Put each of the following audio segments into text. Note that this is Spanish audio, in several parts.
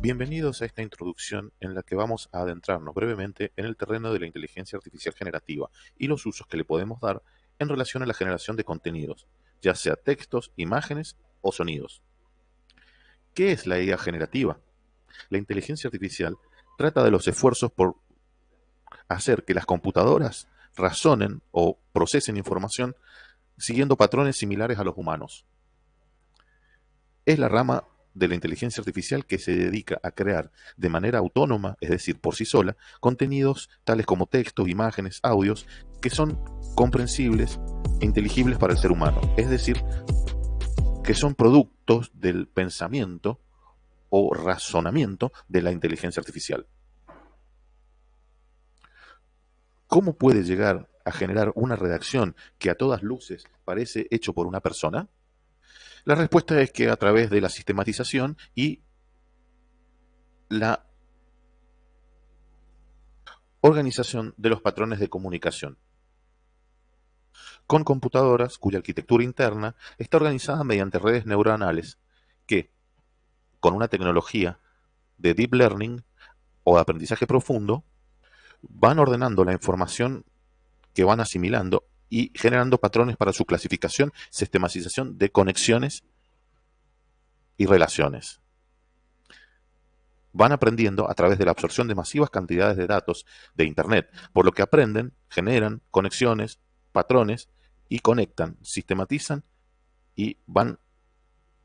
Bienvenidos a esta introducción en la que vamos a adentrarnos brevemente en el terreno de la inteligencia artificial generativa y los usos que le podemos dar en relación a la generación de contenidos, ya sea textos, imágenes o sonidos. ¿Qué es la IA generativa? La inteligencia artificial trata de los esfuerzos por hacer que las computadoras razonen o procesen información siguiendo patrones similares a los humanos. Es la rama de la inteligencia artificial que se dedica a crear de manera autónoma, es decir, por sí sola, contenidos tales como textos, imágenes, audios, que son comprensibles e inteligibles para el ser humano, es decir, que son productos del pensamiento o razonamiento de la inteligencia artificial. ¿Cómo puede llegar a generar una redacción que a todas luces parece hecho por una persona? La respuesta es que a través de la sistematización y la organización de los patrones de comunicación, con computadoras cuya arquitectura interna está organizada mediante redes neuronales que, con una tecnología de deep learning o de aprendizaje profundo, van ordenando la información que van asimilando y generando patrones para su clasificación, sistematización de conexiones y relaciones. Van aprendiendo a través de la absorción de masivas cantidades de datos de Internet, por lo que aprenden, generan conexiones, patrones y conectan, sistematizan y van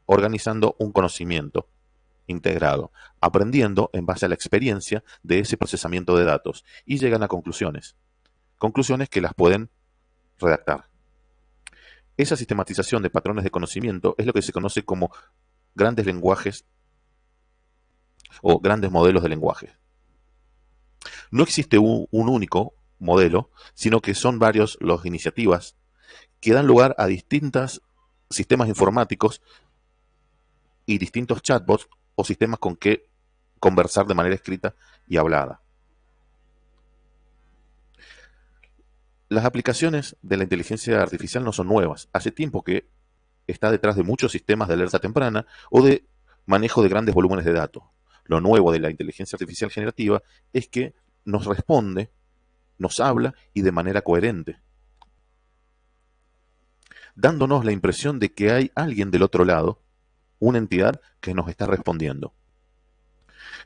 organizando un conocimiento integrado, aprendiendo en base a la experiencia de ese procesamiento de datos y llegan a conclusiones que las pueden redactar. Esa sistematización de patrones de conocimiento es lo que se conoce como grandes lenguajes o grandes modelos de lenguaje. No existe un único modelo, sino que son varios las iniciativas que dan lugar a distintos sistemas informáticos y distintos chatbots o sistemas con que conversar de manera escrita y hablada. Las aplicaciones de la inteligencia artificial no son nuevas. Hace tiempo que está detrás de muchos sistemas de alerta temprana o de manejo de grandes volúmenes de datos. Lo nuevo de la inteligencia artificial generativa es que nos responde, nos habla y de manera coherente, dándonos la impresión de que hay alguien del otro lado, una entidad que nos está respondiendo.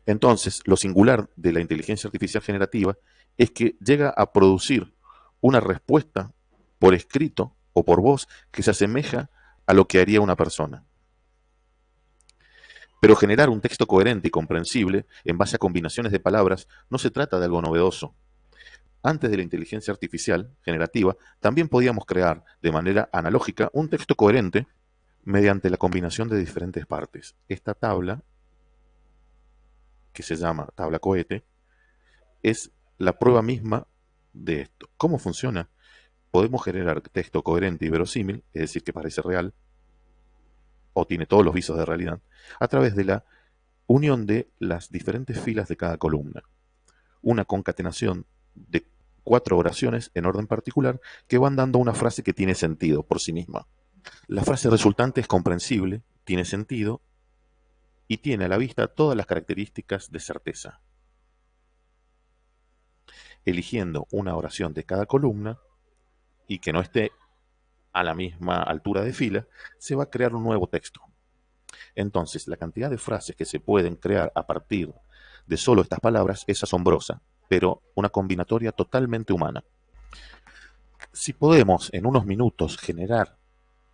Entonces, lo singular de la inteligencia artificial generativa es que llega a producir una respuesta por escrito o por voz que se asemeja a lo que haría una persona. Pero generar un texto coherente y comprensible en base a combinaciones de palabras no se trata de algo novedoso. Antes de la inteligencia artificial generativa, también podíamos crear de manera analógica un texto coherente mediante la combinación de diferentes partes. Esta tabla, que se llama tabla cohete, es la prueba misma de esto. ¿Cómo funciona? Podemos generar texto coherente y verosímil, es decir, que parece real, o tiene todos los visos de realidad, a través de la unión de las diferentes filas de cada columna. Una concatenación de 4 oraciones en orden particular que van dando una frase que tiene sentido por sí misma. La frase resultante es comprensible, tiene sentido y tiene a la vista todas las características de certeza. Eligiendo una oración de cada columna y que no esté a la misma altura de fila, se va a crear un nuevo texto. Entonces, la cantidad de frases que se pueden crear a partir de solo estas palabras es asombrosa, pero una combinatoria totalmente humana. Si podemos en unos minutos generar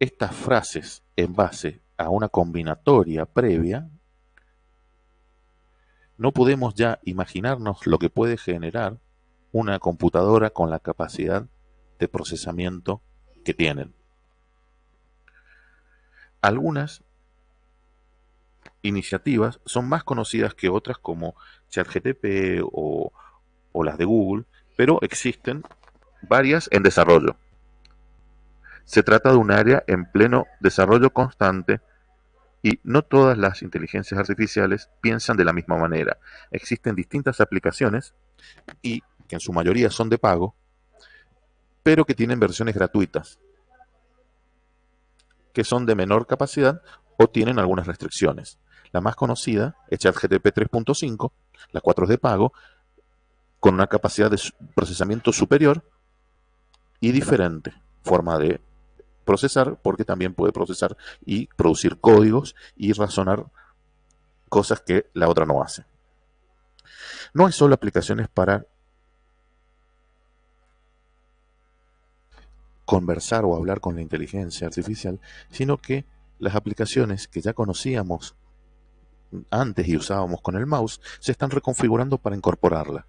estas frases en base a una combinatoria previa, no podemos ya imaginarnos lo que puede generar una computadora con la capacidad de procesamiento que tienen. Algunas iniciativas son más conocidas que otras como ChatGPT o las de Google, pero existen varias en desarrollo. Se trata de un área en pleno desarrollo constante y no todas las inteligencias artificiales piensan de la misma manera. Existen distintas aplicaciones y que en su mayoría son de pago, pero que tienen versiones gratuitas, que son de menor capacidad o tienen algunas restricciones. La más conocida es ChatGPT 3.5, la 4 es de pago, con una capacidad de procesamiento superior y diferente forma de procesar, porque también puede procesar y producir códigos y razonar cosas que la otra no hace. No hay solo aplicaciones para conversar o hablar con la inteligencia artificial, sino que las aplicaciones que ya conocíamos antes y usábamos con el mouse se están reconfigurando para incorporarla.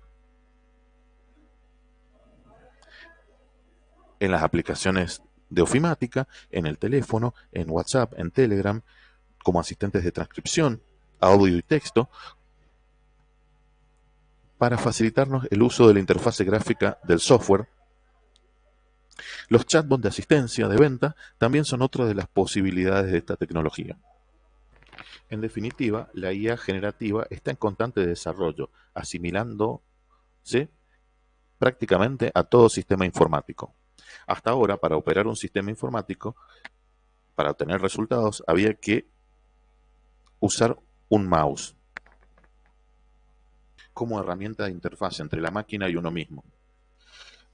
En las aplicaciones de ofimática, en el teléfono, en WhatsApp, en Telegram, como asistentes de transcripción, audio y texto, para facilitarnos el uso de la interfase gráfica del software. Los chatbots de asistencia de venta también son otra de las posibilidades de esta tecnología. En definitiva, la IA generativa está en constante desarrollo, asimilándose prácticamente a todo sistema informático. Hasta ahora, para operar un sistema informático, para obtener resultados, había que usar un mouse como herramienta de interfaz entre la máquina y uno mismo.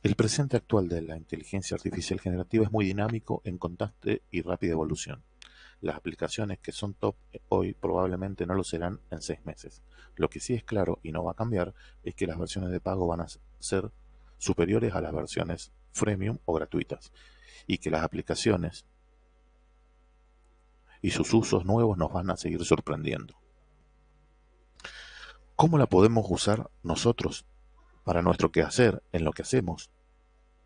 El presente actual de la inteligencia artificial generativa es muy dinámico, en constante y rápida evolución. Las aplicaciones que son top hoy probablemente no lo serán en 6 meses. Lo que sí es claro y no va a cambiar es que las versiones de pago van a ser superiores a las versiones freemium o gratuitas, y que las aplicaciones y sus usos nuevos nos van a seguir sorprendiendo. ¿Cómo la podemos usar nosotros para nuestro quehacer, en lo que hacemos?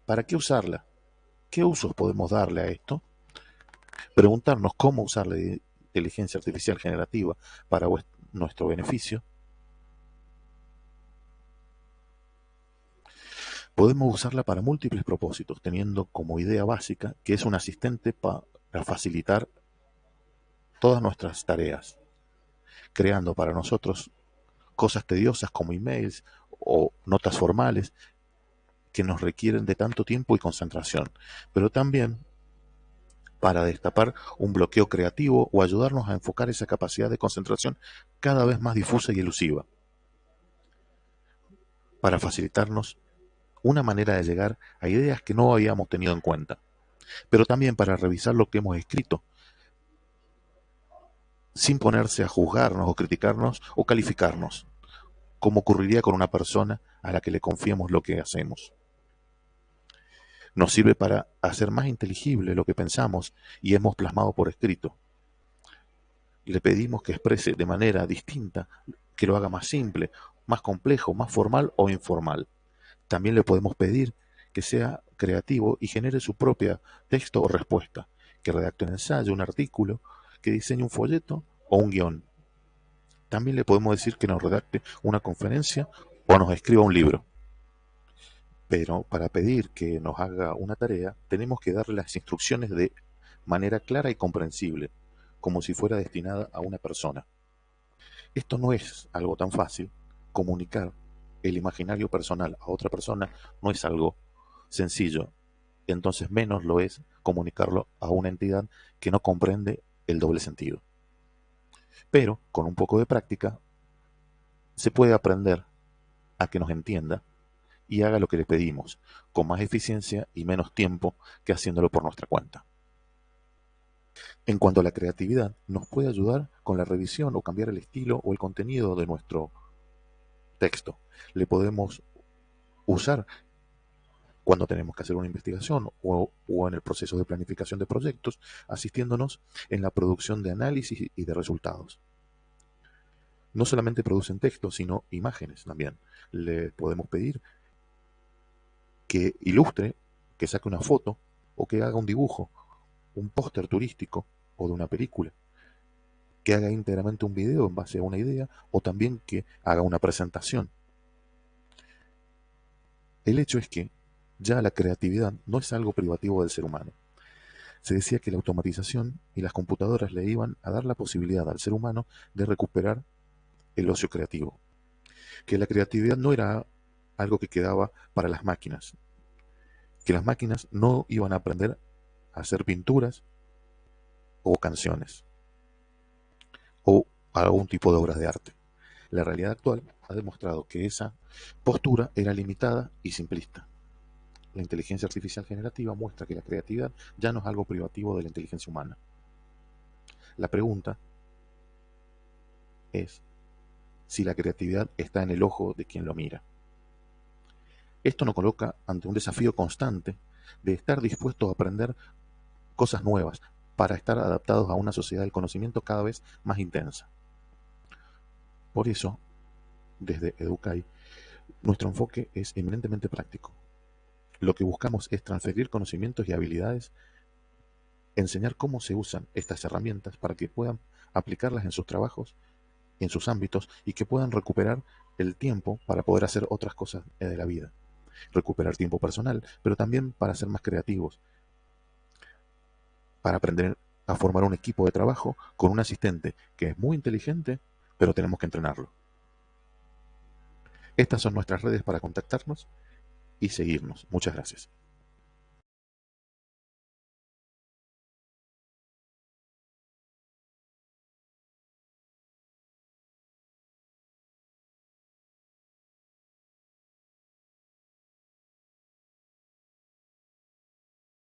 ¿Para qué usarla? ¿Qué usos podemos darle a esto? Preguntarnos cómo usar la inteligencia artificial generativa para nuestro beneficio. Podemos usarla para múltiples propósitos, teniendo como idea básica que es un asistente para facilitar todas nuestras tareas, creando para nosotros cosas tediosas como emails o notas formales que nos requieren de tanto tiempo y concentración, pero también para destapar un bloqueo creativo o ayudarnos a enfocar esa capacidad de concentración cada vez más difusa y elusiva, para facilitarnos una manera de llegar a ideas que no habíamos tenido en cuenta, pero también para revisar lo que hemos escrito, sin ponerse a juzgarnos o criticarnos o calificarnos, como ocurriría con una persona a la que le confiemos lo que hacemos. Nos sirve para hacer más inteligible lo que pensamos y hemos plasmado por escrito. Le pedimos que exprese de manera distinta, que lo haga más simple, más complejo, más formal o informal. También le podemos pedir que sea creativo y genere su propia texto o respuesta, que redacte un ensayo, un artículo, que diseñe un folleto o un guión. También le podemos decir que nos redacte una conferencia o nos escriba un libro. Pero para pedir que nos haga una tarea, tenemos que darle las instrucciones de manera clara y comprensible, como si fuera destinada a una persona. Esto no es algo tan fácil. Comunicar el imaginario personal a otra persona no es algo sencillo, entonces menos lo es comunicarlo a una entidad que no comprende el doble sentido. Pero con un poco de práctica se puede aprender a que nos entienda y haga lo que le pedimos, con más eficiencia y menos tiempo que haciéndolo por nuestra cuenta. En cuanto a la creatividad, nos puede ayudar con la revisión o cambiar el estilo o el contenido de nuestro texto. Le podemos usar cuando tenemos que hacer una investigación o en el proceso de planificación de proyectos, asistiéndonos en la producción de análisis y de resultados. No solamente producen texto, sino imágenes también. Le podemos pedir que ilustre, que saque una foto o que haga un dibujo, un póster turístico o de una película, que haga íntegramente un video en base a una idea o también que haga una presentación. El hecho es que ya la creatividad no es algo privativo del ser humano. Se decía que la automatización y las computadoras le iban a dar la posibilidad al ser humano de recuperar el ocio creativo, que la creatividad no era algo que quedaba para las máquinas, que las máquinas no iban a aprender a hacer pinturas o canciones o algún tipo de obras de arte. La realidad actual ha demostrado que esa postura era limitada y simplista. La inteligencia artificial generativa muestra que la creatividad ya no es algo privativo de la inteligencia humana. La pregunta es si la creatividad está en el ojo de quien lo mira. Esto nos coloca ante un desafío constante de estar dispuestos a aprender cosas nuevas para estar adaptados a una sociedad del conocimiento cada vez más intensa. Por eso, desde Educai, nuestro enfoque es eminentemente práctico. Lo que buscamos es transferir conocimientos y habilidades, enseñar cómo se usan estas herramientas para que puedan aplicarlas en sus trabajos, en sus ámbitos, y que puedan recuperar el tiempo para poder hacer otras cosas de la vida. Recuperar tiempo personal, pero también para ser más creativos, para aprender a formar un equipo de trabajo con un asistente que es muy inteligente, pero tenemos que entrenarlo. Estas son nuestras redes para contactarnos y seguirnos. Muchas gracias.